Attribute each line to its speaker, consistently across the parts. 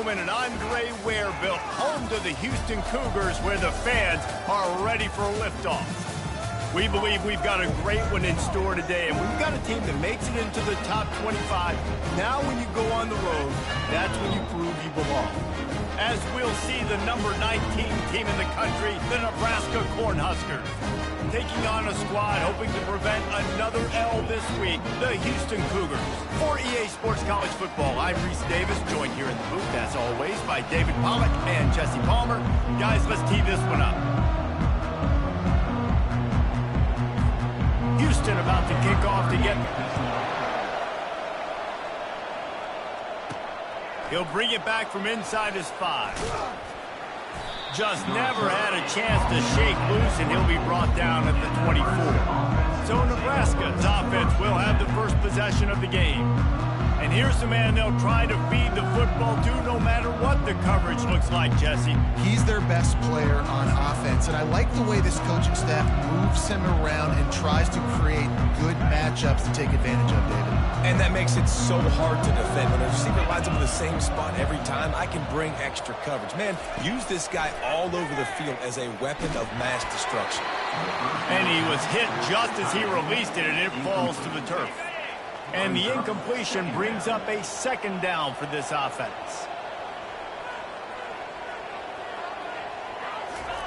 Speaker 1: Bowman and Andre Ware built home to the Houston Cougars, where the fans are ready for liftoff. We believe we've got a great one in store today, and we've got a team that makes it into the top 25. Now when you go on the road, that's when you prove you belong. As we'll see the number 19 team in the country, the Nebraska Cornhuskers, taking on a squad hoping to prevent another L this week, the Houston Cougars. For EA Sports College Football, I'm Reese Davis, joined here in the booth, as always, by David Pollack and Jesse Palmer. Guys, let's tee this one up. Houston about to kick off to get... He'll bring it back from inside his 5. Just never had a chance to shake loose, and he'll be brought down at the 24. So Nebraska's offense will have the first possession of the game. And here's the man they'll try to feed the football to no matter what the coverage looks like, Jesse.
Speaker 2: He's their best player on offense, and I like the way this coaching staff moves him around and tries to create good matchups to take advantage of, David.
Speaker 3: And that makes it so hard to defend. When a receiver lines up in the same spot every time, I can bring extra coverage. Man, use this guy all over the field as a weapon of mass destruction.
Speaker 1: And he was hit just as he released it, and it falls to the turf. And the incompletion brings up a second down for this offense.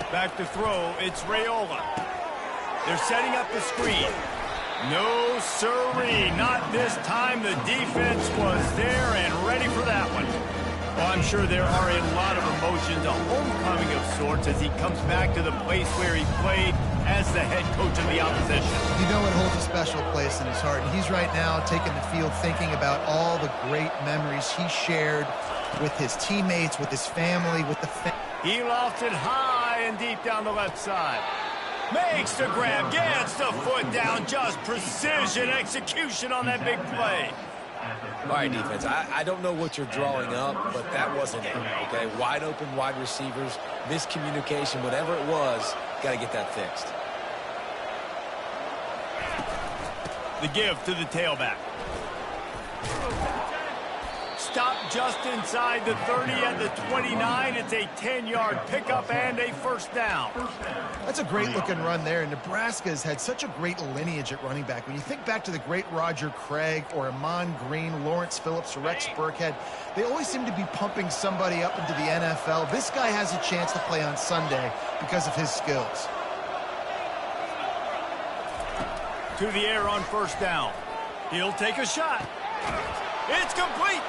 Speaker 1: Back to throw, it's Raiola. They're setting up the screen. No, sirree, not this time. The defense was there and ready for that one. Well, I'm sure there are a lot of emotions, a homecoming of sorts, as he comes back to the place where he played as the head coach of the opposition.
Speaker 2: You know it holds a special place in his heart, and he's right now taking the field thinking about all the great memories he shared with his teammates, with his family, with the
Speaker 1: He lofted high and deep down the left side. Makes the grab, gets the foot down, just precision execution on that big play.
Speaker 3: All right, defense, I don't know what you're drawing up, but that wasn't it, okay? Wide open wide receivers, miscommunication, whatever it was, got to get that fixed.
Speaker 1: The give to the tailback. Stop just inside the 30 at the 29. It's a 10-yard pickup and a first down.
Speaker 2: That's a great-looking run there. Nebraska's had such a great lineage at running back. When you think back to the great Roger Craig or Amon Green, Lawrence Phillips, or Rex Burkhead, they always seem to be pumping somebody up into the NFL. This guy has a chance to play on Sunday because of his skills.
Speaker 1: To the air on first down. He'll take a shot. It's complete.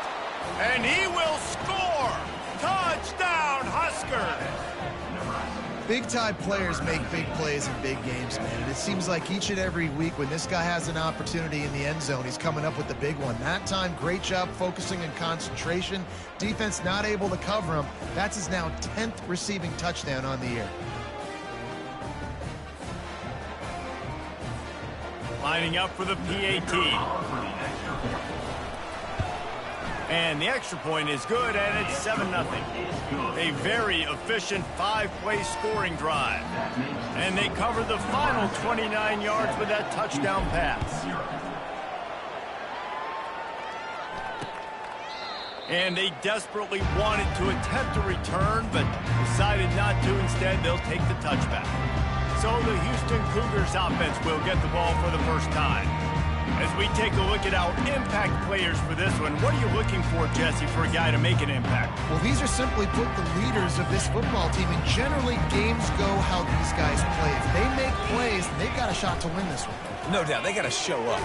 Speaker 1: And he will score! Touchdown, Husker!
Speaker 2: Big-time players make big plays in big games, man. And it seems like each and every week when this guy has an opportunity in the end zone, he's coming up with the big one. That time, great job focusing and concentration. Defense not able to cover him. That's his now 10th receiving touchdown on the year.
Speaker 1: Lining up for the PAT. And the extra point is good, and it's 7-0. A very efficient 5-play scoring drive. And they cover the final 29 yards with that touchdown pass. And they desperately wanted to attempt a return, but decided not to. Instead, they'll take the touchback. So the Houston Cougars offense will get the ball for the first time. As we take a look at our impact players for this one, what are you looking for, Jesse, for a guy to make an impact?
Speaker 2: Well, these are simply put the leaders of this football team, and generally games go how these guys play. If they make plays, they've got a shot to win this one.
Speaker 3: No doubt, they got to show up.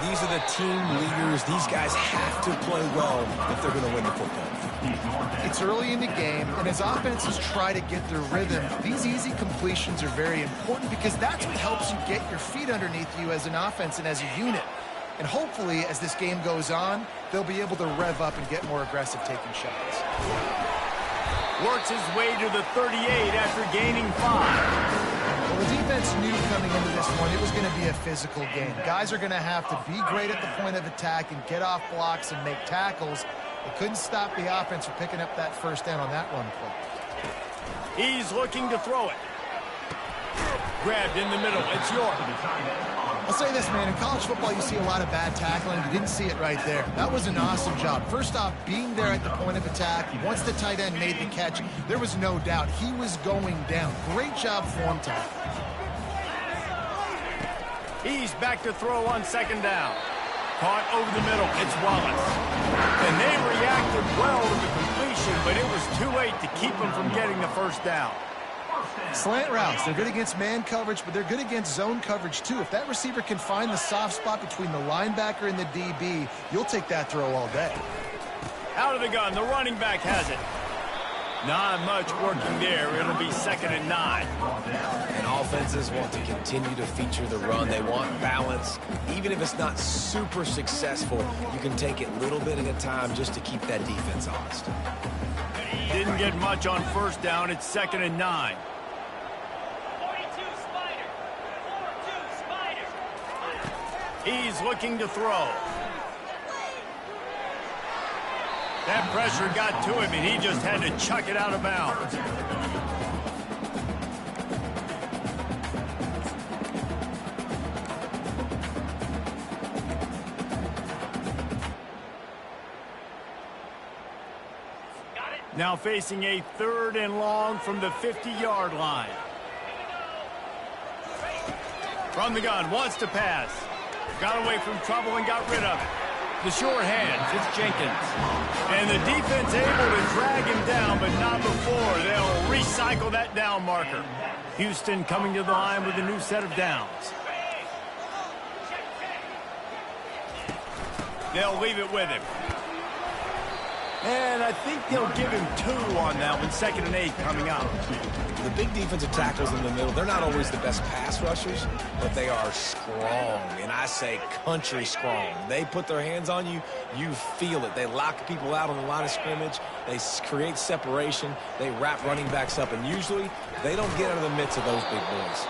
Speaker 3: These are the team leaders. These guys have to play well if they're going to win the football.
Speaker 2: It's early in the game, and as offenses try to get their rhythm, these easy completions are very important because that's what helps you get your feet underneath you as an offense and as a unit. And hopefully, as this game goes on, they'll be able to rev up and get more aggressive taking shots.
Speaker 1: Works his way to the 38 after gaining 5.
Speaker 2: Well, the defense knew coming into this one it was going to be a physical game. Guys are going to have to be great at the point of attack and get off blocks and make tackles. They couldn't stop the offense from picking up that first down on that run play.
Speaker 1: He's looking to throw it. Grabbed in the middle. It's York.
Speaker 2: I'll say this, man. In college football, you see a lot of bad tackling. You didn't see it right there. That was an awesome job. First off, being there at the point of attack. Once the tight end made the catch, there was no doubt he was going down. Great job form tackle.
Speaker 1: He's back to throw on second down. Caught over the middle. It's Wallace. And they reacted well to the completion, but it was too late to keep them from getting the first down.
Speaker 2: Slant routes, they're good against man coverage, but they're good against zone coverage too. If that receiver can find the soft spot between the linebacker and the DB, you'll take that throw all day.
Speaker 1: Out of the gun, the running back has it. Not much working there. It'll be 2nd and 9.
Speaker 3: And offenses want to continue to feature the run. They want balance. Even if it's not super successful, you can take it little bit at a time just to keep that defense honest.
Speaker 1: Didn't get much on first down. It's 2nd and 9.
Speaker 4: 42 Spider. 42 Spider.
Speaker 1: He's looking to throw. That pressure got to him, and he just had to chuck it out of bounds. Now facing a 3rd and long from the 50-yard line. From the gun, wants to pass. Got away from trouble and got rid of it. The short hands, it's Jenkins. And the defense able to drag him down, but not before. They'll recycle that down marker. Houston coming to the line with a new set of downs. They'll leave it with him. And I think they'll give him 2 on that one. 2nd and 8 coming up.
Speaker 3: The big defensive tackles in the middle, they're not always the best pass rushers, but they are strong, and I say country strong. They put their hands on you, you feel it. They lock people out on the line of scrimmage. They create separation. They wrap running backs up, and usually they don't get out of the midst of those big boys.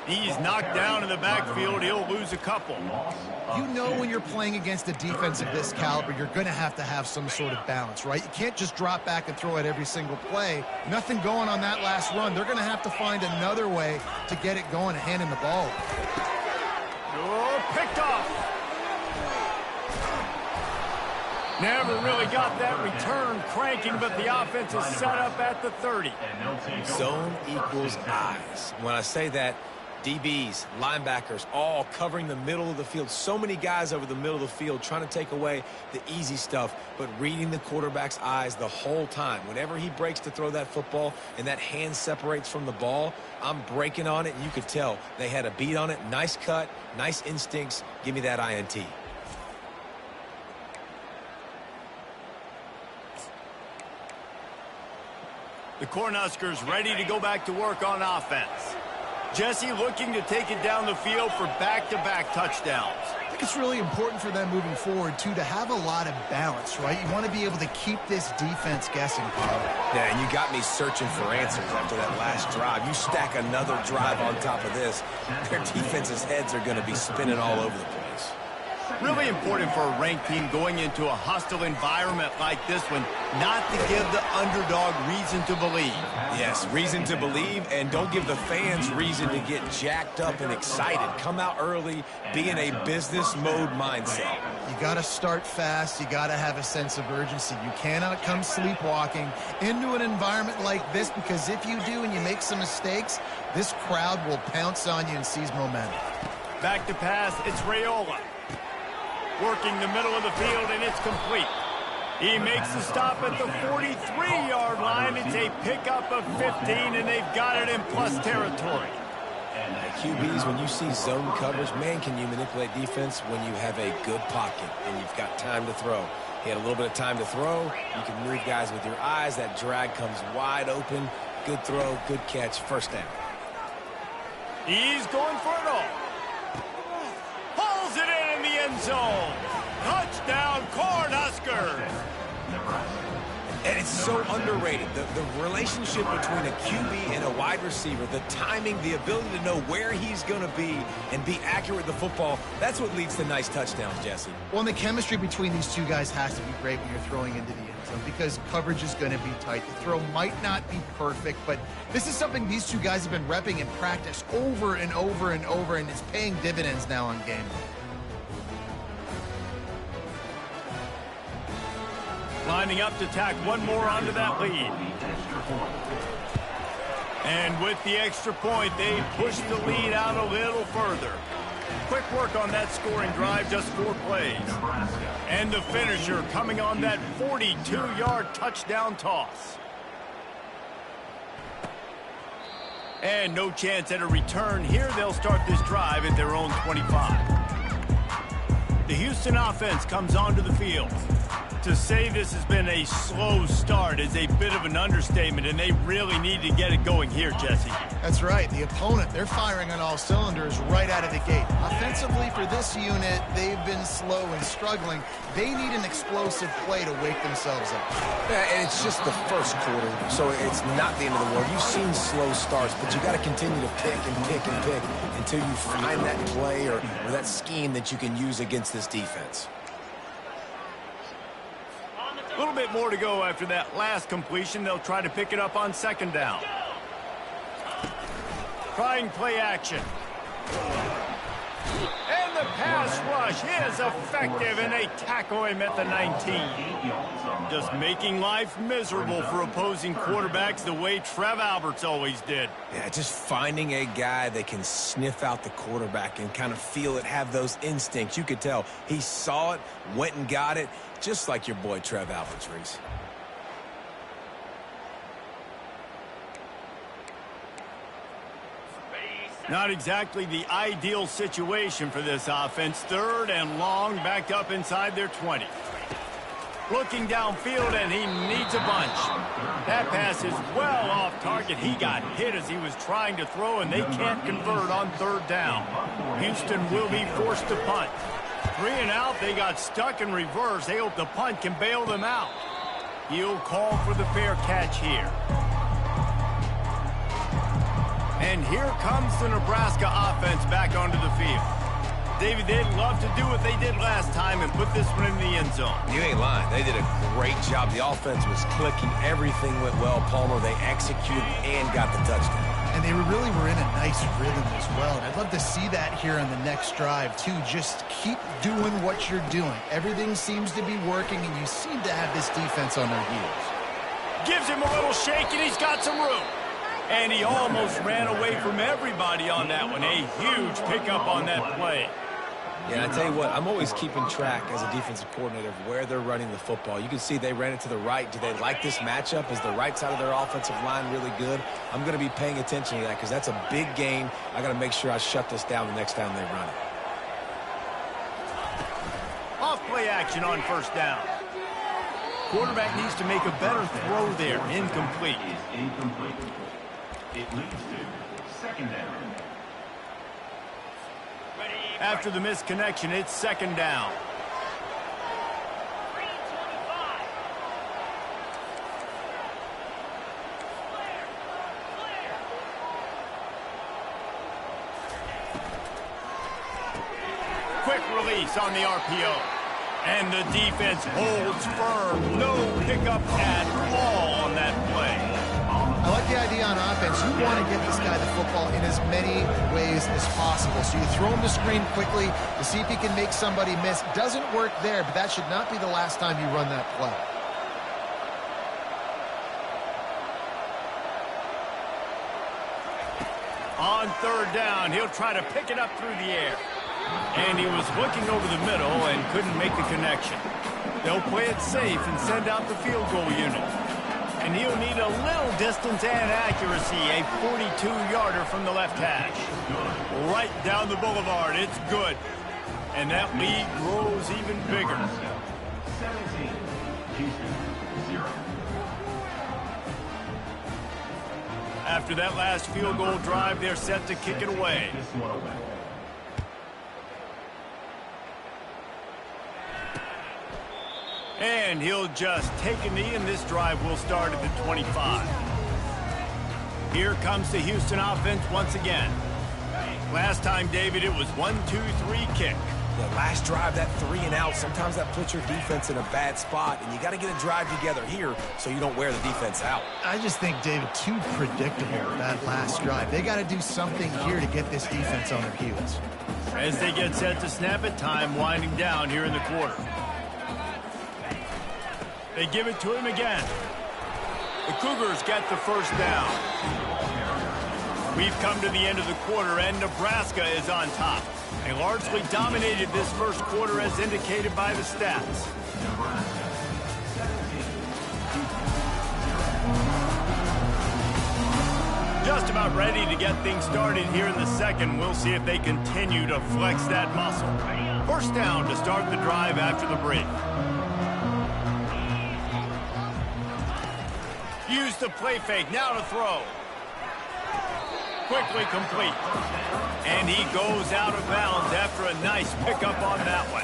Speaker 1: He's knocked down in the backfield. He'll lose a couple.
Speaker 2: You know when you're playing against a defense of this caliber, you're going to have some sort of balance, right? You can't just drop back and throw it every single play. Nothing going on that last run. They're going to have to find another way to get it going and handing the ball.
Speaker 1: Oh, picked off. Never really got that return cranking, but the offense is set up at the 30.
Speaker 3: Zone equals eyes. When I say that, DBs, linebackers, all covering the middle of the field. So many guys over the middle of the field trying to take away the easy stuff, but reading the quarterback's eyes the whole time. Whenever he breaks to throw that football and that hand separates from the ball, I'm breaking on it, and you could tell they had a beat on it. Nice cut, nice instincts. Give me that INT.
Speaker 1: The Cornhuskers ready to go back to work on offense. Jesse looking to take it down the field for back-to-back touchdowns.
Speaker 2: I think it's really important for them moving forward, too, to have a lot of balance, right? You want to be able to keep this defense guessing, Paul.
Speaker 3: Yeah, and you got me searching for answers after that last drive. You stack another drive on top of this, their defense's heads are going to be spinning all over the place.
Speaker 1: Really important for a ranked team going into a hostile environment like this one, not to give the underdog reason to believe.
Speaker 3: Yes, reason to believe, and don't give the fans reason to get jacked up and excited. Come out early, be in a business mode mindset.
Speaker 2: You got to start fast. You got to have a sense of urgency. You cannot come sleepwalking into an environment like this, because if you do and you make some mistakes, this crowd will pounce on you and seize momentum.
Speaker 1: Back to pass, it's Raiola. Working the middle of the field, and it's complete. He makes the stop at the 43-yard line. It's a pickup of 15, and they've got it in plus territory.
Speaker 3: QBs, when you see zone coverage, man, can you manipulate defense when you have a good pocket and you've got time to throw. He had a little bit of time to throw. You can move guys with your eyes. That drag comes wide open. Good throw, good catch, first down.
Speaker 1: He's going for it all. Pulls it in the end zone. Touchdown, Cornhuskers.
Speaker 3: And it's so underrated. The relationship between a QB and a wide receiver, the timing, the ability to know where he's going to be and be accurate with the football, that's what leads to nice touchdowns, Jesse.
Speaker 2: Well, and the chemistry between these two guys has to be great when you're throwing into the end zone because coverage is going to be tight. The throw might not be perfect, but this is something these two guys have been repping in practice over and over and over, and it's paying dividends now on game day.
Speaker 1: Lining up to tack one more onto that lead. And with the extra point, they push the lead out a little further. Quick work on that scoring drive, just 4 plays. And the finisher coming on that 42-yard touchdown toss. And no chance at a return here. They'll start this drive at their own 25. The Houston offense comes onto the field. To say this has been a slow start is a bit of an understatement, and they really need to get it going here, Jesse.
Speaker 2: That's right. The opponent, they're firing on all cylinders right out of the gate. Offensively, for this unit, they've been slow and struggling. They need an explosive play to wake themselves up.
Speaker 3: Yeah, and it's just the first quarter, so it's not the end of the world. You've seen slow starts, but you got to continue to pick and pick and pick until you find that play or that scheme that you can use against this defense.
Speaker 1: A little bit more to go after that last completion. They'll try to pick it up on second down. Trying play action. And the pass rush is effective, and they tackle him at the 19. Just making life miserable for opposing quarterbacks the way Trev Alberts always did.
Speaker 3: Yeah, just finding a guy that can sniff out the quarterback and kind of feel it, have those instincts. You could tell he saw it, went and got it, just like your boy Trev Alberts, Reese.
Speaker 1: Not exactly the ideal situation for this offense. Third and long, backed up inside their 20. Looking downfield, and he needs a bunch. That pass is well off target. He got hit as he was trying to throw, and they can't convert on third down. Houston will be forced to punt. 3 and out, they got stuck in reverse. They hope the punt can bail them out. He'll call for the fair catch here. And here comes the Nebraska offense back onto the field. David, they'd love to do what they did last time and put this one in the end zone.
Speaker 3: You ain't lying. They did a great job. The offense was clicking. Everything went well, Palmer. They executed and got the touchdown.
Speaker 2: And they really were in a nice rhythm as well. And I'd love to see that here on the next drive, too. Just keep doing what you're doing. Everything seems to be working, and you seem to have this defense on their heels.
Speaker 1: Gives him a little shake, and he's got some room. And he almost ran away from everybody on that one. A huge pickup on that play.
Speaker 3: Yeah, I tell you what, I'm always keeping track as a defensive coordinator of where they're running the football. You can see they ran it to the right. Do they like this matchup? Is the right side of their offensive line really good? I'm going to be paying attention to that because that's a big gain. I got to make sure I shut this down the next time they run it.
Speaker 1: Off play action on first down. Quarterback needs to make a better throw there. Incomplete.
Speaker 5: It leads to second down.
Speaker 1: After the missed connection, it's second down. Quick release on the RPO. And the defense holds firm. No pickup at all on that play.
Speaker 2: I like the idea on offense. You want to get this guy the football in as many ways as possible. So you throw him the screen quickly to see if he can make somebody miss. Doesn't work there, but that should not be the last time you run that play.
Speaker 1: On third down, he'll try to pick it up through the air. And he was looking over the middle and couldn't make the connection. They'll play it safe and send out the field goal unit. And he'll need a little distance and accuracy, a 42-yarder from the left hash. Right down the boulevard, it's good. And that lead grows even bigger.
Speaker 5: 17, Houston, 0.
Speaker 1: After that last field goal drive, they're set to kick it away.
Speaker 5: This one away.
Speaker 1: And he'll just take a knee, and this drive will start at the 25. Here comes the Houston offense once again. Last time, David, it was 1-2-3 kick.
Speaker 3: Yeah, last drive, that 3 and out, sometimes that puts your defense in a bad spot, and you got to get a drive together here so you don't wear the defense out.
Speaker 2: I just think, David, too predictable that last drive. They got to do something here to get this defense on their heels.
Speaker 1: As they get set to snap it, time winding down here in the quarter. They give it to him again. The Cougars get the first down. We've come to the end of the quarter, and Nebraska is on top. They largely dominated this first quarter as indicated by the stats. Just about ready to get things started here in the second. We'll see if they continue to flex that muscle. First down to start the drive after the break. Use the play fake, now to throw. Quickly complete. And he goes out of bounds after a nice pickup on that one.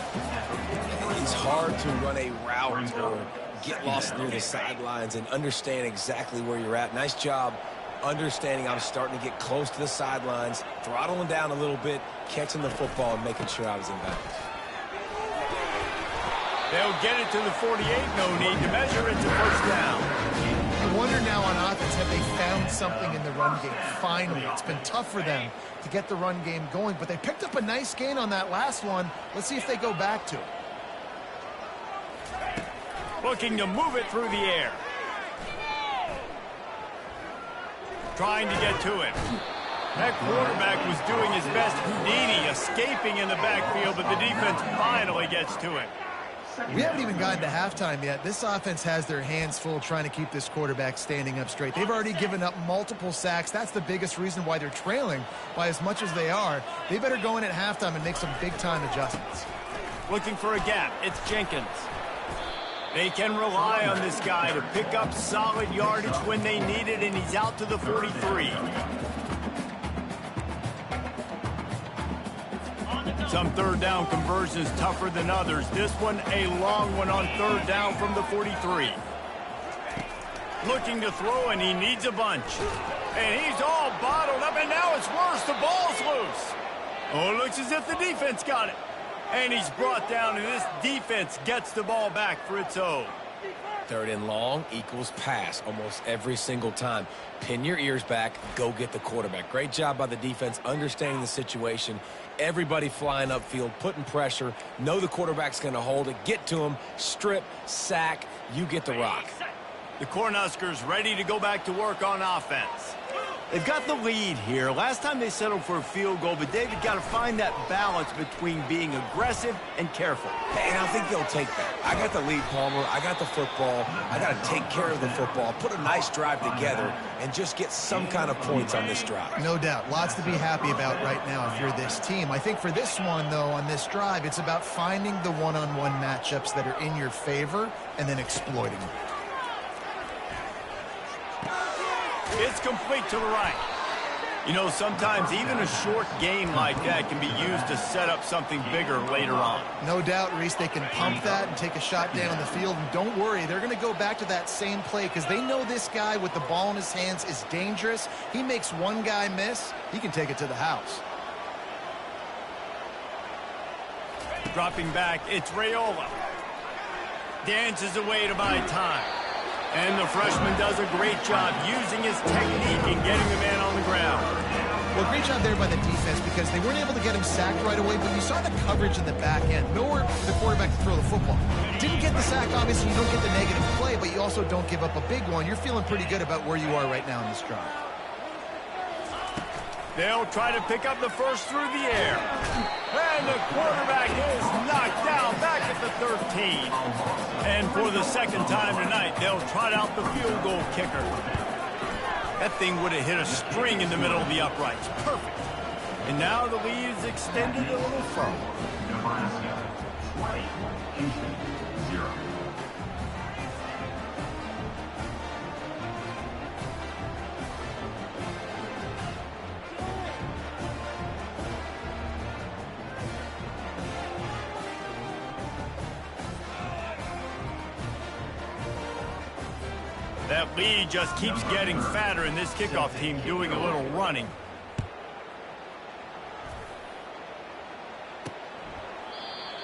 Speaker 3: It's hard to run a route or get lost near the sidelines and understand exactly where you're at. Nice job understanding I'm starting to get close to the sidelines, throttling down a little bit, catching the football and making sure I was in bounds.
Speaker 1: They'll get it to the 48, no need to measure it to first down.
Speaker 2: You wonder now on offense, have they found something in the run game? Finally, it's been tough for them to get the run game going, but they picked up a nice gain on that last one. Let's see if they go back to it.
Speaker 1: Looking to move it through the air. Trying to get to him. That quarterback was doing his best. Needy escaping in the backfield, but the defense finally gets to him.
Speaker 2: We haven't even gotten to halftime yet. This offense has their hands full trying to keep this quarterback standing up straight. They've already given up multiple sacks. That's the biggest reason why they're trailing by as much as they are. They better go in at halftime and make some big-time adjustments.
Speaker 1: Looking for a gap. It's Jenkins. They can rely on this guy to pick up solid yardage when they need it, and he's out to the 43. Some third down conversions tougher than others. This one a long one on third down from the 43. Looking to throw, and he needs a bunch. And he's all bottled up, and now it's worse. The ball's loose. Oh, it looks as if the defense got it. And he's brought down, and this defense gets the ball back for its own.
Speaker 3: Third and long equals pass almost every single time. Pin your ears back, go get the quarterback. Great job by the defense understanding the situation. Everybody flying upfield, putting pressure, know the quarterback's going to hold it, get to him, strip, sack, you get the rock.
Speaker 1: The Cornhuskers ready to go back to work on offense. They've got the lead here. Last time they settled for a field goal, but David got to find that balance between being aggressive and careful.
Speaker 3: And I think they'll take that. I got the lead, Palmer. I got the football. I got to take care of the football, put a nice drive together, and just get some kind of points on this drive.
Speaker 2: No doubt. Lots to be happy about right now if you're this team. I think for this one, though, on this drive, it's about finding the one-on-one matchups that are in your favor and then exploiting them.
Speaker 1: It's complete to the right. You know, sometimes even a short game like that can be used to set up something bigger later on.
Speaker 2: No doubt, Reese, they can pump that and take a shot down the field. And don't worry, they're going to go back to that same play because they know this guy with the ball in his hands is dangerous. He makes one guy miss, he can take it to the house.
Speaker 1: Dropping back, it's Raiola. Dances away to buy time. And the freshman does a great job using his technique and getting the man on the ground.
Speaker 2: Well, great job there by the defense because they weren't able to get him sacked right away, but you saw the coverage in the back end. Nowhere for the quarterback to throw the football. Didn't get the sack, obviously you don't get the negative play, but you also don't give up a big one. You're feeling pretty good about where you are right now in this drive.
Speaker 1: They'll try to pick up the first through the air. And the quarterback is knocked down back at the 13. And for the second time tonight, they'll trot out the field goal kicker. That thing would have hit a string in the middle of the uprights. Perfect. And now the lead is extended a little further.
Speaker 5: Nebraska 20, Houston 0.
Speaker 1: That lead just keeps getting fatter, and this kickoff team doing a little running.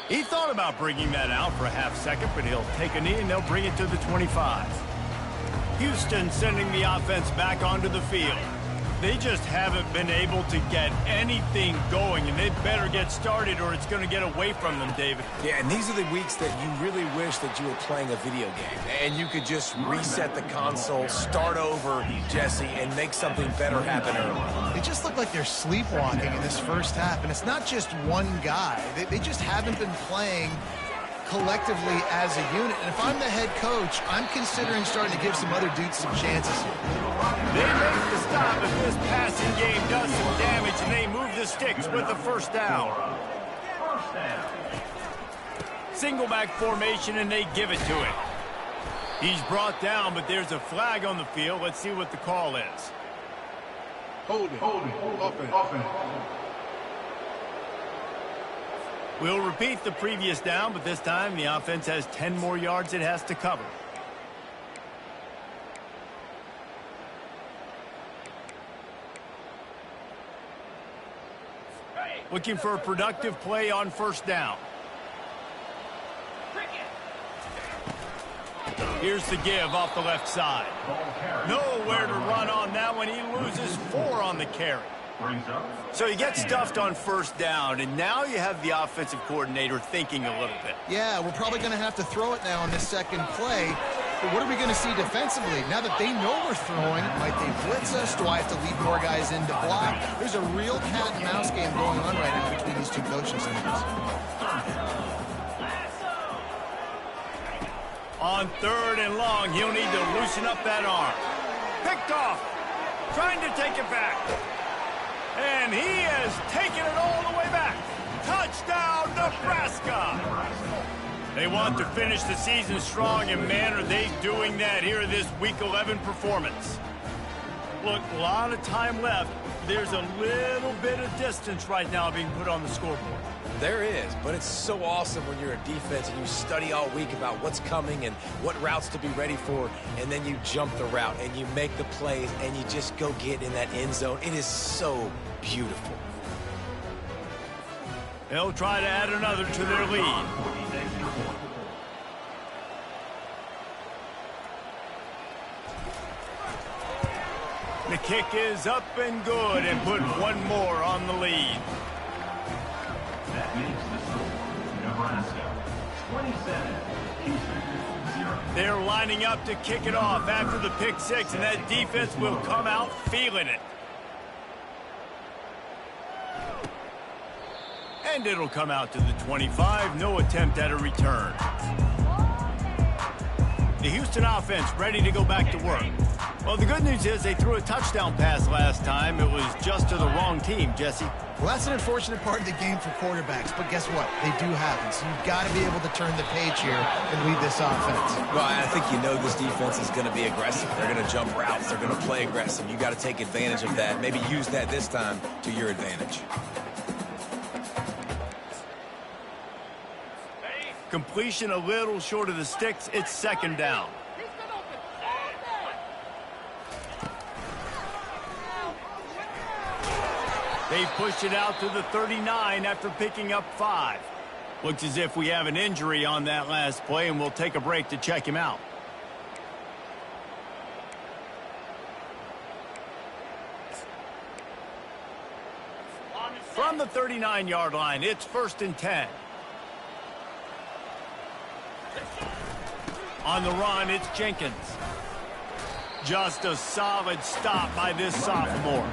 Speaker 1: He thought about bringing that out for a half second, but he'll take a knee and they'll bring it to the 25. Houston sending the offense back onto the field. They just haven't been able to get anything going, and they better get started or it's going to get away from them, David.
Speaker 3: Yeah, and these are the weeks that you really wish that you were playing a video game and you could just reset the console, start over, Jesse, and make something better happen early.
Speaker 2: They just look like they're sleepwalking in this first half, and it's not just one guy. They just haven't been playing collectively as a unit. And if I'm the head coach, I'm considering starting to give some other dudes some chances here.
Speaker 1: They make the stop, but this passing game does some damage, and they move the sticks with the first down. Single back formation, and they give it to him. He's brought down, but there's a flag on the field. Let's see what the call is.
Speaker 6: Hold it. Offense.
Speaker 1: We'll repeat the previous down, but this time the offense has 10 more yards it has to cover. Looking for a productive play on first down. Here's the give off the left side. Nowhere to run on that one. He loses 4 on the carry. So you get stuffed on first down, and now you have the offensive coordinator thinking a little bit.
Speaker 2: Yeah, we're probably going to have to throw it now on this second play. But what are we going to see defensively? Now that they know we're throwing, might they blitz us? Do I have to lead more guys in to block? There's a real cat and mouse game going on right now between these two coaching staffs.
Speaker 1: On 3rd and long, he'll need to loosen up that arm. Picked off. Trying to take it back. And he has taken it all the way back. Touchdown, Nebraska. They want to finish the season strong, and man, are they doing that here in this Week 11 performance. Look, a lot of time left. There's a little bit of distance right now being put on the scoreboard.
Speaker 3: There is, but it's so awesome when you're a defense and you study all week about what's coming and what routes to be ready for, and then you jump the route and you make the plays and you just go get in that end zone. It is so beautiful.
Speaker 1: They'll try to add another to their lead. The kick is up and good, and put one more on the lead.
Speaker 5: That makes the score Nebraska 27, Houston 0.
Speaker 1: They're lining up to kick it off after the pick six, and that defense will come out feeling it. And it'll come out to the 25. No attempt at a return. The Houston offense ready to go back to work. Well, the good news is they threw a touchdown pass last time. It was just to the wrong team, Jesse.
Speaker 2: Well, that's an unfortunate part of the game for quarterbacks, but guess what? They do happen. So you've got to be able to turn the page here and lead this offense.
Speaker 3: Well, I think you know this defense is going to be aggressive. They're going to jump routes. They're going to play aggressive. You got to take advantage of that. Maybe use that this time to your advantage.
Speaker 1: Completion a little short of the sticks. It's second down. They push it out to the 39 after picking up 5. Looks as if we have an injury on that last play, and we'll take a break to check him out. From the 39-yard line, it's 1st and 10. On the run, it's Jenkins. Just a solid stop by this sophomore.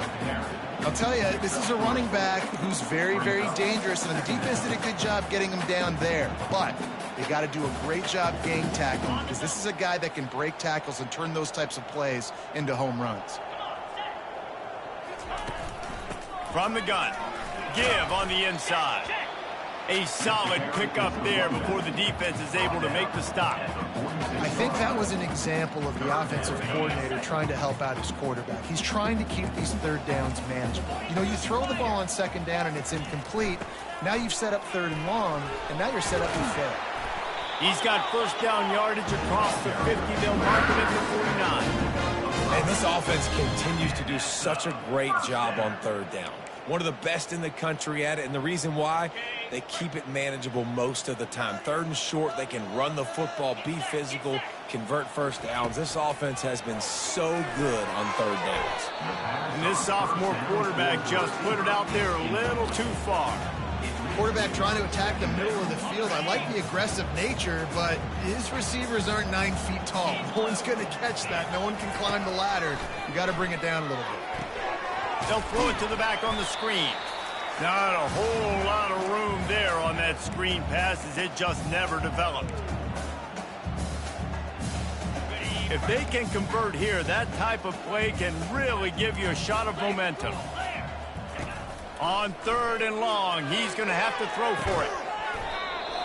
Speaker 2: I'll tell you, this is a running back who's very, very dangerous, and the defense did a good job getting him down there. But they got to do a great job gang tackling, because this is a guy that can break tackles and turn those types of plays into home runs.
Speaker 1: From the gun, give on the inside. A solid pickup there before the defense is able to make the stop.
Speaker 2: I think that was an example of the offensive coordinator trying to help out his quarterback. He's trying to keep these third downs manageable. You know, you throw the ball on second down and it's incomplete. Now you've set up 3rd and long, and now you're set up to 5th.
Speaker 1: He's got first down yardage across the 50. They'll mark it at the 49.
Speaker 3: offense continues to do such a great job on third down. One of the best in the country at it, and the reason why, they keep it manageable most of the time. Third and short, they can run the football, be physical, convert first downs. This offense has been so good on third downs.
Speaker 1: And this sophomore quarterback just put it out there a little too far.
Speaker 2: Quarterback trying to attack the middle of the field. I like the aggressive nature, but his receivers aren't 9 feet tall. No one's going to catch that. No one can climb the ladder. You got to bring it down a little bit.
Speaker 1: They'll throw it to the back on the screen. Not a whole lot of room there on that screen pass as it just never developed. If they can convert here, that type of play can really give you a shot of momentum. On third and long, he's going to have to throw for it.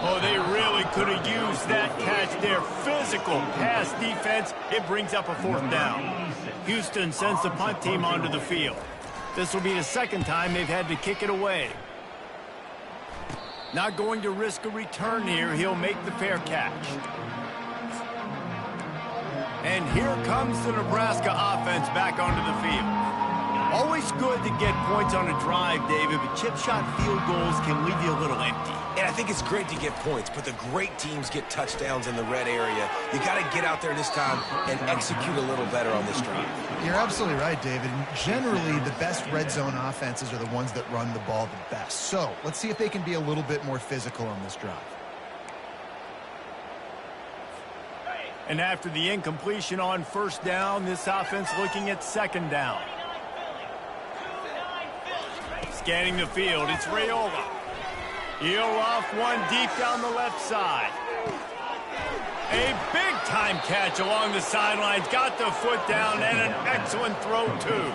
Speaker 1: Oh, they really could have used that catch there. Physical pass defense. It brings up a fourth down. Houston sends the punt team onto the field. This will be the second time they've had to kick it away. Not going to risk a return here. He'll make the fair catch. And here comes the Nebraska offense back onto the field. Always good to get points on a drive, David, but chip shot field goals can leave you a little empty.
Speaker 3: And I think it's great to get points, but the great teams get touchdowns in the red area. You got to get out there this time and execute a little better on this drive.
Speaker 2: You're absolutely right, David. Generally, the best red zone offenses are the ones that run the ball the best. So let's see if they can be a little bit more physical on this drive.
Speaker 1: And after the incompletion on first down, this offense looking at second down. Scanning the field, it's Raiola. He'll off one deep down the left side. A big-time catch along the sidelines. Got the foot down and an excellent throw, too.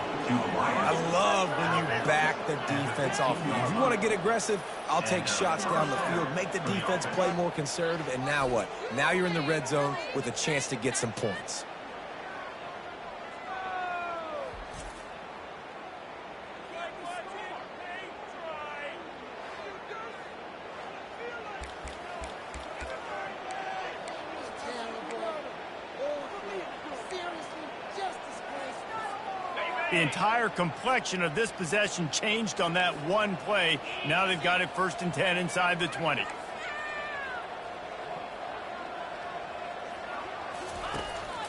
Speaker 3: I love when you back the defense off. If you want to get aggressive, I'll take shots down the field, make the defense play more conservative, and now what? Now you're in the red zone with a chance to get some points.
Speaker 1: The entire complexion of this possession changed on that one play. Now they've got it 1st and 10 inside the 20.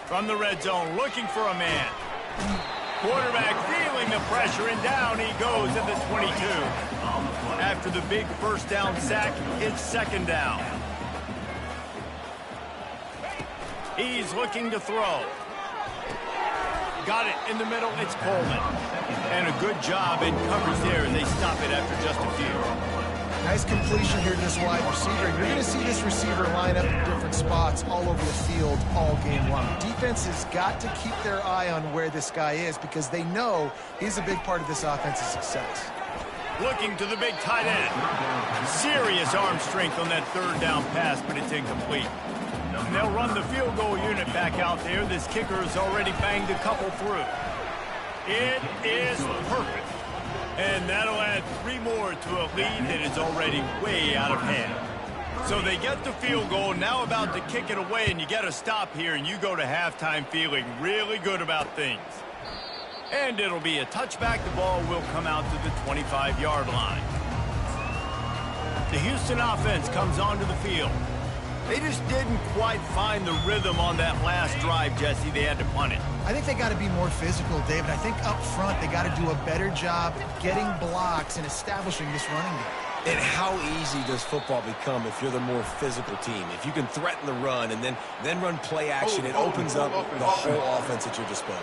Speaker 1: From the red zone, looking for a man. Quarterback feeling the pressure, and down he goes at the 22. After the big first down sack, it's second down. He's looking to throw. Got it in the middle, it's Coleman. And a good job in coverage there, and they stop it after just a few.
Speaker 2: Nice completion here to this wide receiver. You're going to see this receiver line up in different spots all over the field all game long. Defense has got to keep their eye on where this guy is because they know he's a big part of this offense's success.
Speaker 1: Looking to the big tight end. Serious arm strength on that third down pass, but it's incomplete. And they'll run the field goal unit back out there. This kicker has already banged a couple through. It is perfect. And that'll add 3 more to a lead that is already way out of hand. So they get the field goal, now about to kick it away, and you get a stop here, and you go to halftime feeling really good about things. And it'll be a touchback. The ball will come out to the 25-yard line. The Houston offense comes onto the field. They just didn't quite find the rhythm on that last drive, Jesse. They had to punt it.
Speaker 2: I think they got to be more physical, David. I think up front they got to do a better job getting blocks and establishing this running game.
Speaker 3: And how easy does football become if you're the more physical team? If you can threaten the run and then run play action, it opens up the whole offense at your disposal.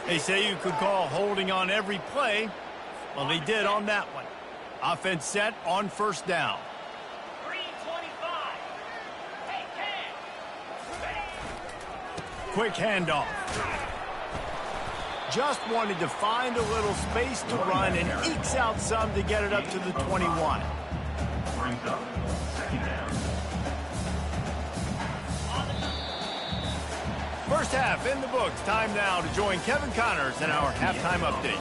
Speaker 1: They say you could call holding on every play. Well, they did on that one. Offense set on first down.
Speaker 4: 3:25. Hey,
Speaker 1: Quick handoff. Just wanted to find a little space to run and ekes out some to get it up to the 21.
Speaker 5: Brings up second down.
Speaker 1: First half in the books. Time now to join Kevin Connors in our halftime update.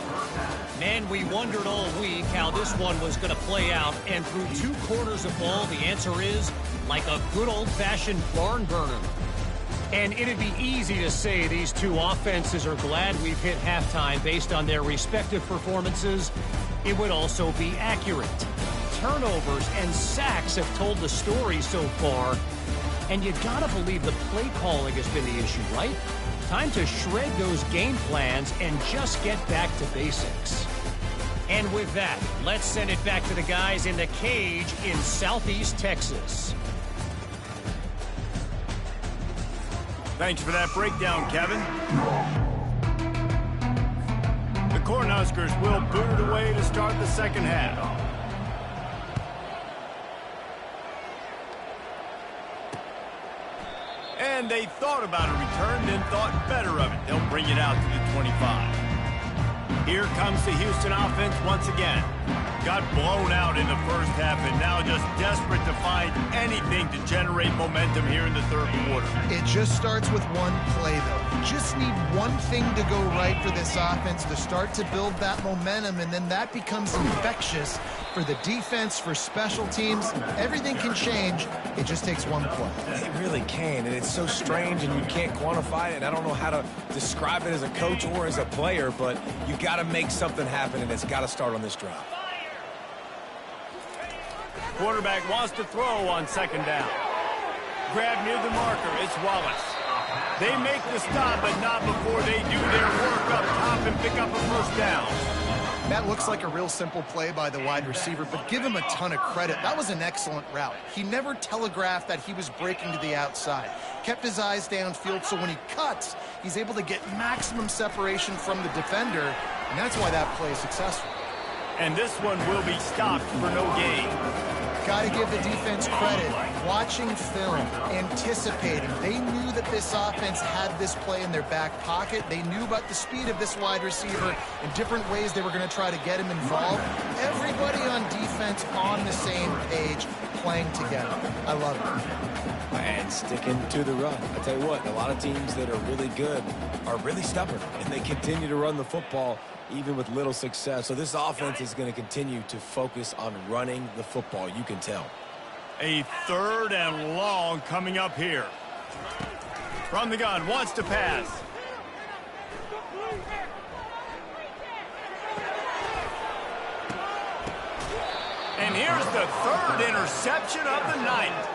Speaker 7: Man, we wondered all week how this one was going to play out, and through 2 quarters of ball, the answer is like a good old-fashioned barn burner. And it'd be easy to say these two offenses are glad we've hit halftime based on their respective performances. It would also be accurate. Turnovers and sacks have told the story so far. And you gotta believe the play calling has been the issue, right? Time to shred those game plans and just get back to basics. And with that, let's send it back to the guys in the cage in Southeast Texas.
Speaker 1: Thanks for that breakdown, Kevin. The Cornhuskers will boot it away to start the second half. And they thought about a return, then thought better of it. They'll bring it out to the 25. Here comes the Houston offense once again. Got blown out in the first half and now just desperate to find anything to generate momentum here in the third quarter.
Speaker 2: It just starts with one play, though. You just need one thing to go right for this offense to start to build that momentum, and then that becomes infectious for the defense, for special teams. Everything can change. It just takes one play.
Speaker 3: It really can, and it's so strange, and you can't quantify it, and I don't know how to describe it as a coach or as a player, but you got to make something happen, and it's got to start on this drive.
Speaker 1: Quarterback wants to throw on second down. Grab near the marker. It's Wallace. They make the stop, but not before they do their work up top and pick up a first down.
Speaker 2: That looks like a real simple play by the wide receiver, but give him a ton of credit. That was an excellent route. He never telegraphed that he was breaking to the outside. Kept his eyes downfield, so when he cuts, he's able to get maximum separation from the defender, and that's why that play is successful.
Speaker 1: And this one will be stopped for no gain.
Speaker 2: Got to give the defense credit. Watching film, anticipating. They knew that this offense had this play in their back pocket. They knew about the speed of this wide receiver and different ways they were going to try to get him involved. Everybody on defense on the same page, playing together. I love it.
Speaker 3: And sticking to the run. I tell you what, a lot of teams that are really good are really stubborn, and they continue to run the football even with little success. So this offense is going to continue to focus on running the football. You can tell.
Speaker 1: A third and long coming up here. From the gun, wants to pass. And here's the third interception of the night.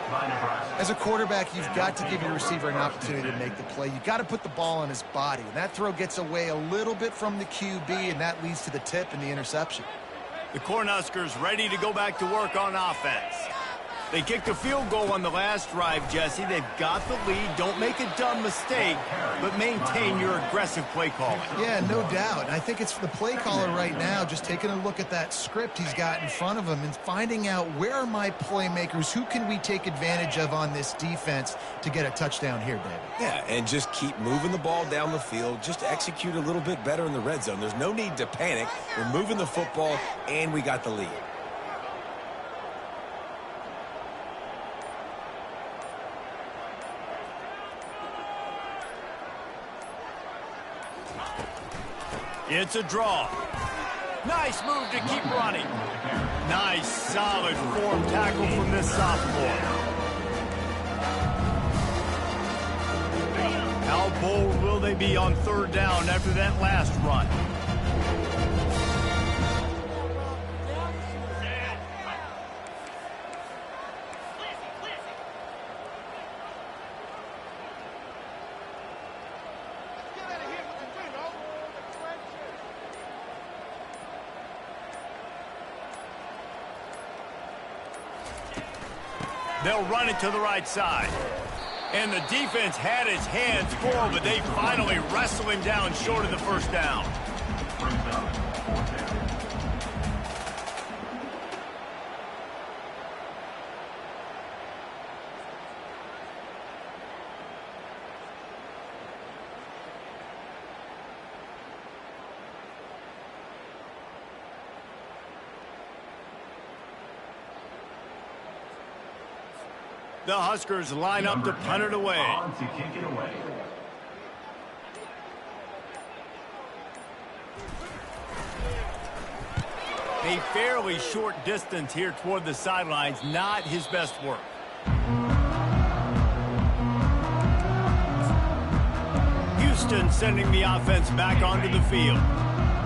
Speaker 2: As a quarterback, you've got to give your receiver an opportunity to make the play. You've got to put the ball on his body. And that throw gets away a little bit from the QB, and that leads to the tip and the interception.
Speaker 1: The Cornhuskers ready to go back to work on offense. They kicked a field goal on the last drive, Jesse. They've got the lead. Don't make a dumb mistake, but maintain your aggressive play calling.
Speaker 2: Yeah, no doubt. And I think it's the play caller right now just taking a look at that script he's got in front of him and finding out where are my playmakers, who can we take advantage of on this defense to get a touchdown here, David.
Speaker 3: Yeah, and just keep moving the ball down the field. Just execute a little bit better in the red zone. There's no need to panic. We're moving the football, and we got the lead.
Speaker 1: It's a draw. Nice move to keep running. Nice, solid form tackle from this sophomore. How bold will they be on third down after that last run? They'll run it to the right side. And the defense had its hands full, but they finally wrestle him down short of the first down. The Huskers line up to punt it away.
Speaker 5: On to kick it away.
Speaker 1: A fairly short distance here toward the sidelines, not his best work. Houston sending the offense back onto the field.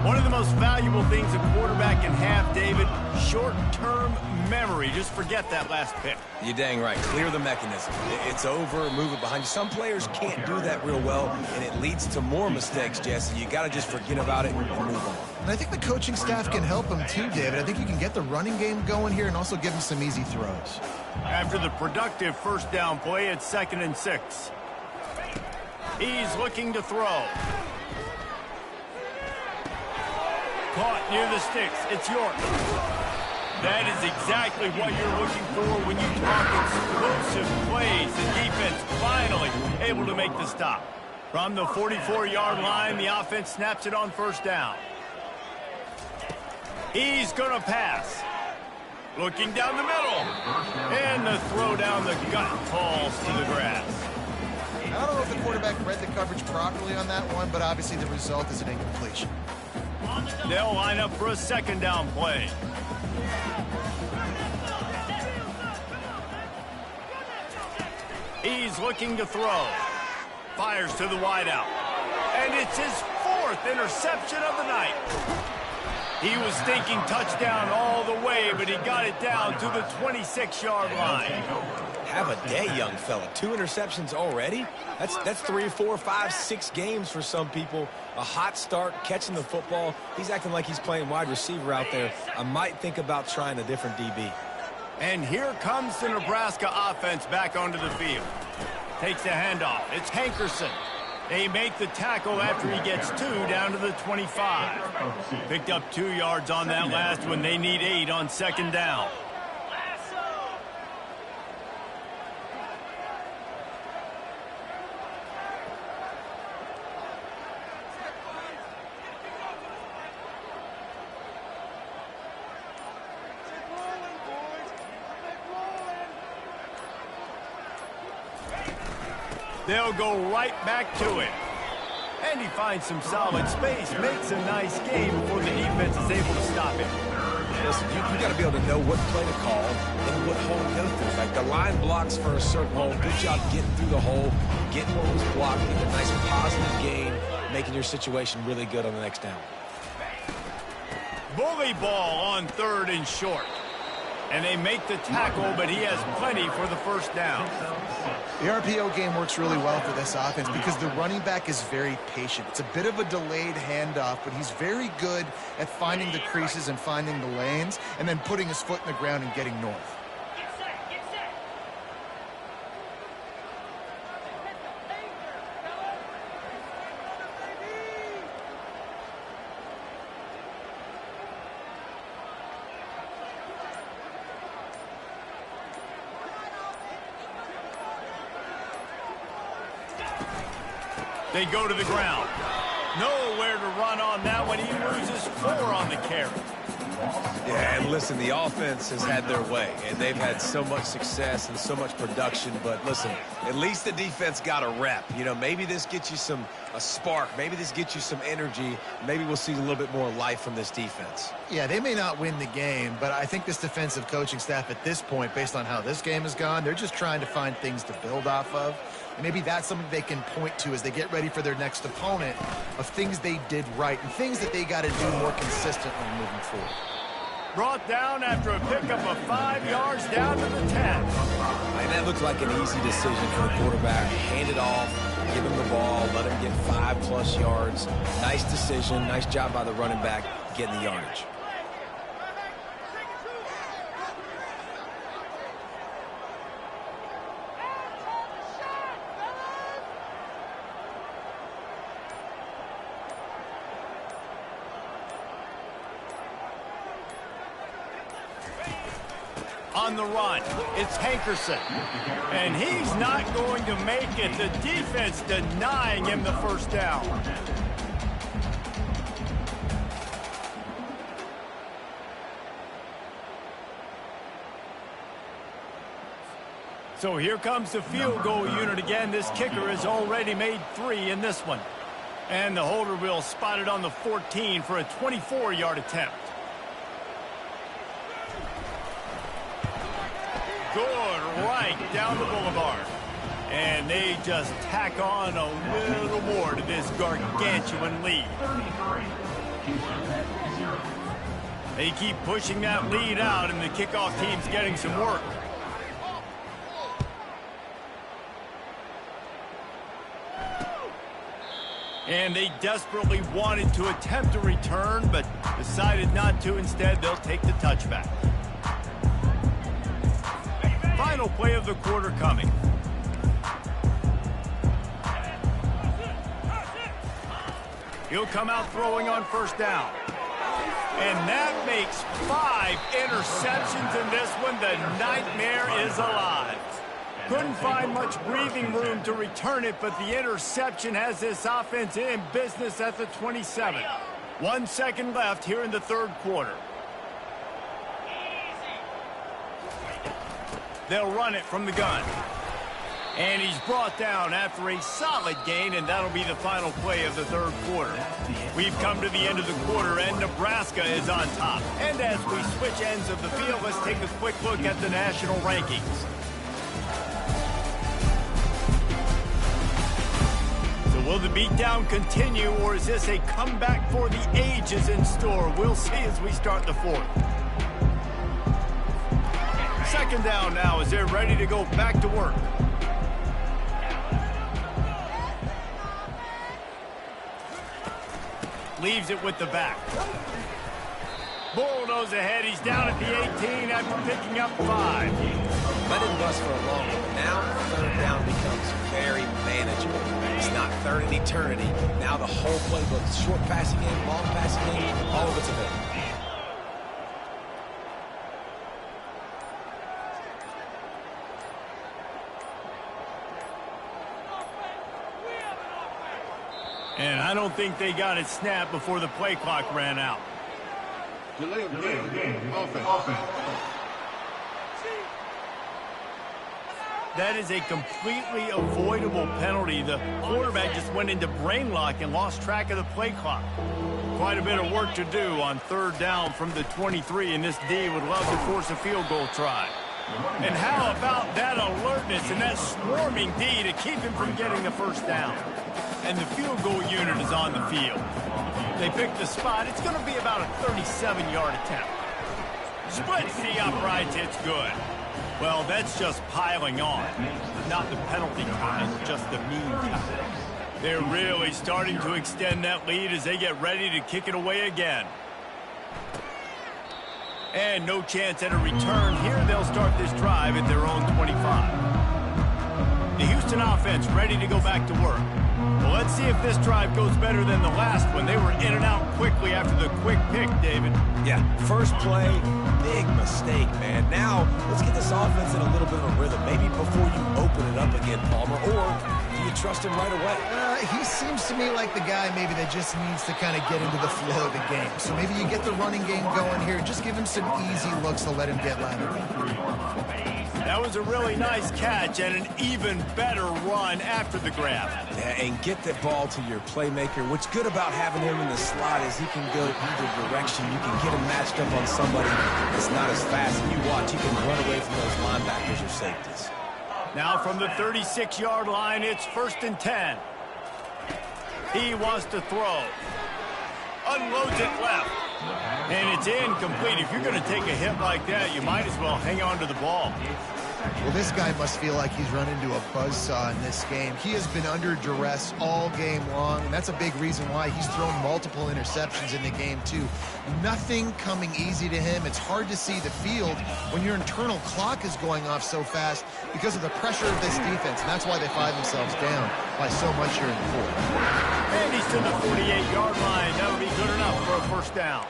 Speaker 1: One of the most valuable things a quarterback can have, David, short-term memory. Just forget that last pick.
Speaker 3: You're dang right. Clear the mechanism. It's over, move it behind you. Some players can't do that real well, and it leads to more mistakes, Jesse. You got to just forget about it and move on.
Speaker 2: And I think the coaching staff can help him too, David. I think you can get the running game going here and also give him some easy throws.
Speaker 1: After the productive first down play, it's 2nd and 6. He's looking to throw. Caught near the sticks. It's York. That is exactly what you're looking for when you talk explosive plays. The defense finally able to make the stop. From the 44-yard line, the offense snaps it on first down. He's going to pass. Looking down the middle. And the throw down the gut falls to the grass.
Speaker 2: I don't know if the quarterback read the coverage properly on that one, but obviously the result is an incompletion.
Speaker 1: They'll line up for a 2nd down play. He's looking to throw. Fires to the wideout. And it's his 4th interception of the night. He was thinking touchdown all the way, but he got it down to the 26-yard line.
Speaker 3: Have a day, young fella. 2 interceptions already? That's 3, 4, 5, 6 games for some people. A hot start, catching the football. He's acting like he's playing wide receiver out there. I might think about trying a different DB.
Speaker 1: And here comes the Nebraska offense back onto the field. Takes the handoff. It's Hankerson. They make the tackle after he gets 2 down to the 25. Picked up 2 yards on that last one. They need 8 on 2nd down. They'll go right back to it. And he finds some solid space, makes a nice game before the defense is able to stop him.
Speaker 3: Listen, you got to be able to know what play to call and what hole to go through. Like the line blocks for a certain hole. Good job getting through the hole, getting what was blocked, getting a nice positive gain, making your situation really good on the next down.
Speaker 1: Bully ball on 3rd and short. And they make the tackle, but he has plenty for the first down.
Speaker 2: The RPO game works really well for this offense because the running back is very patient. It's a bit of a delayed handoff, but he's very good at finding the creases and finding the lanes and then putting his foot in the ground and getting north.
Speaker 4: Get set, get set.
Speaker 1: They go to the ground. Nowhere to run on that one. He loses 4 on the carry.
Speaker 3: Yeah, and listen, the offense has had their way, and they've had so much success and so much production. But listen, at least the defense got a rep. You know, maybe this gets you a spark. Maybe this gets you some energy. Maybe we'll see a little bit more life from this defense.
Speaker 2: Yeah, they may not win the game, but I think this defensive coaching staff at this point, based on how this game has gone, they're just trying to find things to build off of. And maybe that's something they can point to as they get ready for their next opponent of things they did right and things that they got to do more consistently moving forward.
Speaker 1: Brought down after a pickup of 5 yards down to the 10.
Speaker 3: And that looked like an easy decision for the quarterback. Hand it off, give him the ball, let him get 5+ yards. Nice decision, nice job by the running back getting the yardage.
Speaker 1: On the run, it's Hankerson. And he's not going to make it. The defense denying him the first down. So here comes the field goal unit again. This kicker has already made 3 in this one. And the holder will spot it on the 14 for a 24-yard attempt. Good right down the boulevard. And they just tack on a little more to this gargantuan lead. They keep pushing that lead out, and the kickoff team's getting some work. And they desperately wanted to attempt a return, but decided not to. Instead, they'll take the touchback. Final play of the quarter coming. He'll come out throwing on first down. And that makes 5 interceptions in this one. The nightmare is alive. Couldn't find much breathing room to return it, but the interception has this offense in business at the 27. 1 second left here in the third quarter. They'll run it from the gun. And he's brought down after a solid gain, and that'll be the final play of the third quarter. We've come to the end of the quarter, and Nebraska is on top. And as we switch ends of the field, let's take a quick look at the national rankings. So will the beatdown continue, or is this a comeback for the ages in store? We'll see as we start the fourth. Second down now as they're ready to go back to work. Leaves it with the back. Bulldoze ahead. He's down at the 18 after picking up 5.
Speaker 3: Let him bust for a long one. Now third down becomes very manageable. It's not third in eternity. Now the whole playbook, short passing game, long passing game, all of it's available.
Speaker 1: And I don't think they got it snapped before the play clock ran out.
Speaker 6: Delay of game. Offense.
Speaker 1: That is a completely avoidable penalty. The quarterback just went into brain lock and lost track of the play clock. Quite a bit of work to do on third down from the 23, and this D would love to force a field goal try. And how about that alertness and that swarming D to keep him from getting the first down? And the field goal unit is on the field. They picked the spot. It's going to be about a 37-yard attempt. Splits the uprights. It's good. Well, that's just piling on. Not the penalty kind, just the mean kind. They're really starting to extend that lead as they get ready to kick it away again. And no chance at a return. Here they'll start this drive at their own 25. The Houston offense ready to go back to work. Well, let's see if this drive goes better than the last one. They were in and out quickly after the quick pick, David.
Speaker 3: Yeah, first play, big mistake, man. Now, let's get this offense in a little bit of a rhythm. Maybe before you open it up again, Palmer, or do you trust him right away?
Speaker 2: He seems to me like the guy maybe that just needs to kind of get into the flow of the game. So maybe you get the running game going here. Just give him some easy looks to let him get lateral.
Speaker 1: That was a really nice catch and an even better run after the grab.
Speaker 3: Yeah, and get the ball to your playmaker. What's good about having him in the slot is he can go either direction. You can get him matched up on somebody that's not as fast as you watch. He can run away from those linebackers or safeties.
Speaker 1: Now from the 36-yard line, it's 1st and 10. He wants to throw. Unloads it left. And it's incomplete. If you're going to take a hit like that, you might as well hang on to the ball.
Speaker 2: Well, this guy must feel like he's run into a buzzsaw in this game. He has been under duress all game long, and that's a big reason why he's thrown multiple interceptions in the game, too. Nothing coming easy to him. It's hard to see the field when your internal clock is going off so fast because of the pressure of this defense, and that's why they find themselves down by so much here in the fourth.
Speaker 1: And he's to the 48-yard line. That'll be good enough for a first down.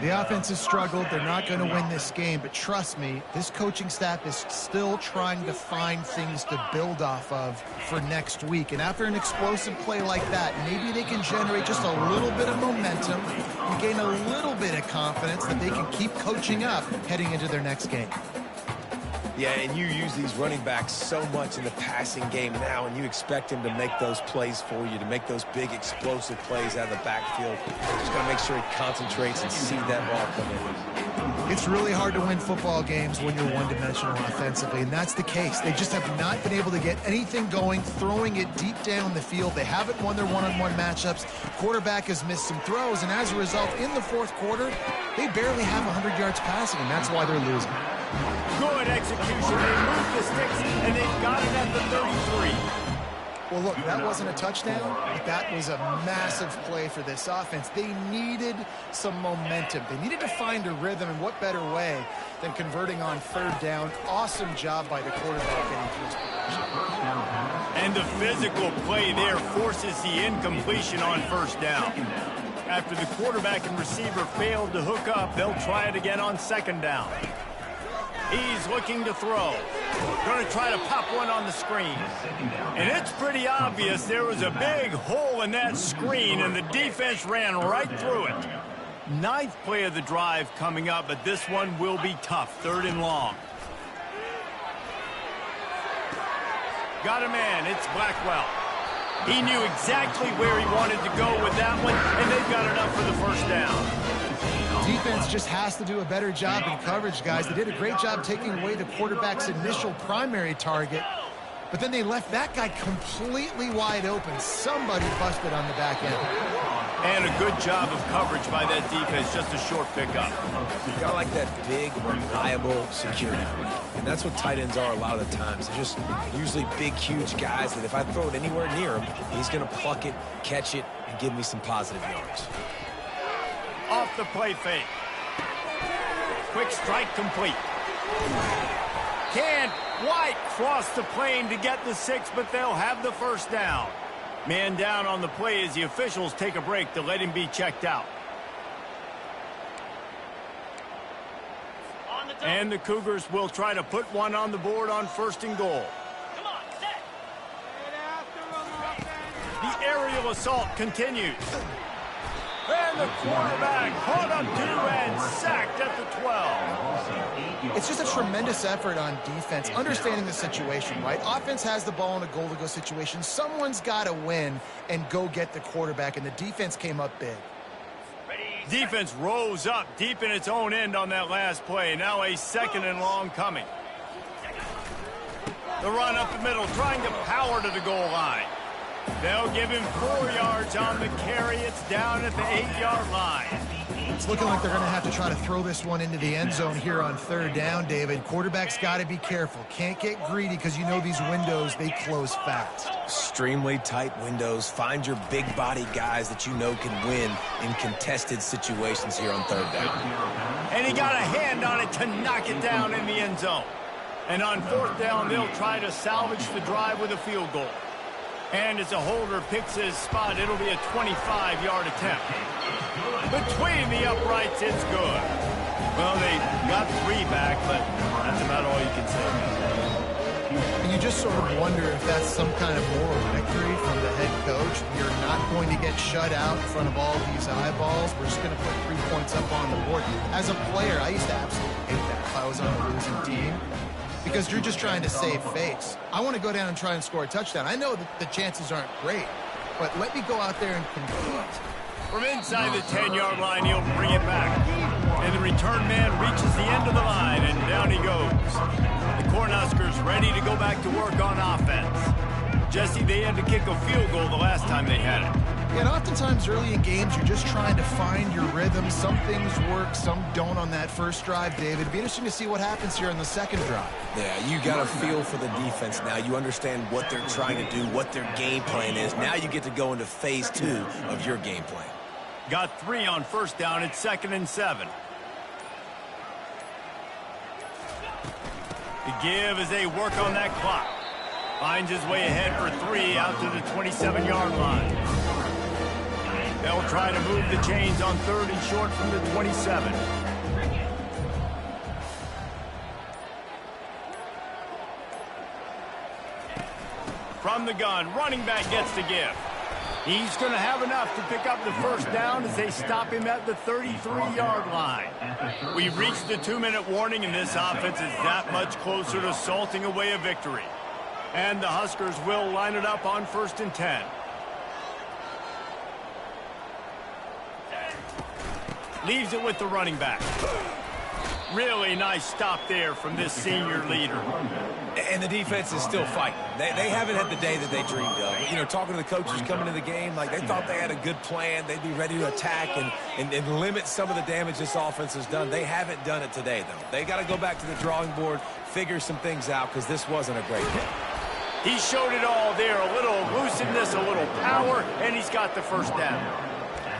Speaker 2: The offense has struggled. They're not going to win this game, but trust me, this coaching staff is still trying to find things to build off of for next week. And after an explosive play like that, maybe they can generate just a little bit of momentum and gain a little bit of confidence that they can keep coaching up heading into their next game.
Speaker 3: Yeah, and you use these running backs so much in the passing game now, and you expect him to make those plays for you, to make those big explosive plays out of the backfield. Just got to make sure he concentrates and see that ball come in.
Speaker 2: It's really hard to win football games when you're one-dimensional offensively, and that's the case. They just have not been able to get anything going, throwing it deep down the field. They haven't won their one-on-one matchups. Quarterback has missed some throws, and as a result, in the fourth quarter, they barely have 100 yards passing, and that's why they're losing.
Speaker 1: Good execution. They moved the sticks, and they got it at the 33.
Speaker 2: Well, look, that wasn't a touchdown, but that was a massive play for this offense. They needed some momentum. They needed to find a rhythm, and what better way than converting on third down. Awesome job by the quarterback getting through his progression.
Speaker 1: And the physical play there forces the incompletion on first down. After the quarterback and receiver failed to hook up, they'll try it again on second down. He's looking to throw. Going to try to pop one on the screen. And it's pretty obvious there was a big hole in that screen, and the defense ran right through it. Ninth play of the drive coming up, but this one will be tough. Third and long. Got a man. It's Blackwell. He knew exactly where he wanted to go with that one, and they've got enough for the first down.
Speaker 2: Defense just has to do a better job in coverage, guys. They did a great job taking away the quarterback's initial primary target, but then they left that guy completely wide open. Somebody busted on the back end.
Speaker 1: And a good job of coverage by that defense, just a short pickup.
Speaker 3: You got like that big, reliable security. And that's what tight ends are a lot of the times. They're just usually big, huge guys that if I throw it anywhere near him, he's going to pluck it, catch it, and give me some positive yards.
Speaker 1: Off the play fake. Quick strike complete. Can't quite cross the plane to get the 6, but they'll have the first down. Man down on the play as the officials take a break to let him be checked out. And the Cougars will try to put one on the board on first and goal.
Speaker 4: Come on, set.
Speaker 1: The aerial assault continues. And the quarterback caught up to and sacked at the 12.
Speaker 2: It's just a tremendous effort on defense, understanding the situation, right? Offense has the ball in a goal-to-go situation. Someone's got to win and go get the quarterback, and the defense came up big.
Speaker 1: Defense rose up deep in its own end on that last play. Now a second and long coming. The run up the middle, trying to power to the goal line. They'll give him 4 yards on the carry. It's down at the 8-yard line.
Speaker 2: It's looking like they're going to have to try to throw this one into the end zone here on third down, David. Quarterback's got to be careful. Can't get greedy because you know these windows, they close fast.
Speaker 3: Extremely tight windows. Find your big body guys that you know can win in contested situations here on third down.
Speaker 1: And he got a hand on it to knock it down in the end zone. And on fourth down, they'll try to salvage the drive with a field goal. And as a holder picks his spot, it'll be a 25-yard attempt. Between the uprights, it's good. Well, they got 3 back, but that's about all you can say.
Speaker 2: And you just sort of wonder if that's some kind of moral victory from the head coach. You're not going to get shut out in front of all these eyeballs. We're just going to put 3 points up on the board. As a player, I used to absolutely hate that if I was on a losing team, because you're just trying to save face. I want to go down and try and score a touchdown. I know that the chances aren't great, but let me go out there and compete.
Speaker 1: From inside the 10-yard line, he'll bring it back. And the return man reaches the end of the line, and down he goes. The Cornhuskers ready to go back to work on offense. Jesse, they had to kick a field goal the last time they had it.
Speaker 2: And oftentimes early in games, you're just trying to find your rhythm. Some things work, some don't on that first drive, David. It'd be interesting to see what happens here on the second drive.
Speaker 3: Yeah, you got a feel for the defense now. You understand what they're trying to do, what their game plan is. Now you get to go into phase 2 of your game plan.
Speaker 1: Got 3 on first down. It's 2nd and 7. The give as they work on that clock. Finds his way ahead for 3 out to the 27-yard line. They'll try to move the chains on 3rd and short from the 27. From the gun, running back gets the give. He's going to have enough to pick up the first down as they stop him at the 33-yard line. We've reached the 2-minute warning, and this offense is that much closer to salting away a victory. And the Huskers will line it up on 1st and 10. Leaves it with the running back. Really nice stop there from this senior leader.
Speaker 3: And the defense is still fighting. They haven't had the day that they dreamed of. You know, talking to the coaches coming into the game, like they thought they had a good plan. They'd be ready to attack and limit some of the damage this offense has done. They haven't done it today, though. They got to go back to the drawing board, figure some things out, because this wasn't a great hit.
Speaker 1: He showed it all there. A little elusiveness, a little power, and he's got the first down.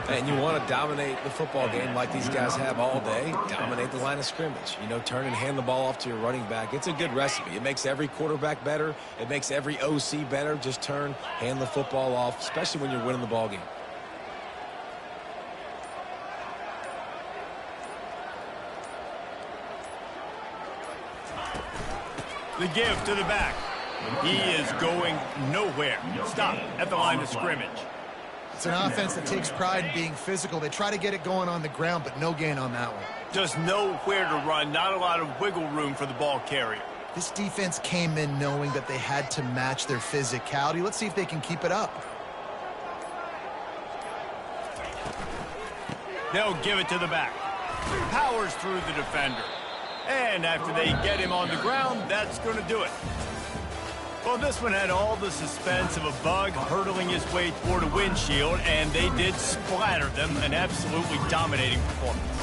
Speaker 3: And you want to dominate the football game like these guys have all day. Dominate the line of scrimmage. You know, turn and hand the ball off to your running back. It's a good recipe. It makes every quarterback better. It makes every OC better. Just turn, hand the football off, especially when you're winning the ball game.
Speaker 1: The give to the back. He is going nowhere. Stop at the line of scrimmage.
Speaker 2: It's an offense that takes pride in being physical. They try to get it going on the ground, but no gain on that one.
Speaker 1: Just nowhere to run. Not a lot of wiggle room for the ball carrier.
Speaker 2: This defense came in knowing that they had to match their physicality. Let's see if they can keep it up.
Speaker 1: They'll give it to the back. Powers through the defender. And after they get him on the ground, that's going to do it. Well, this one had all the suspense of a bug hurtling his way toward a windshield, and they did splatter them. An absolutely dominating performance.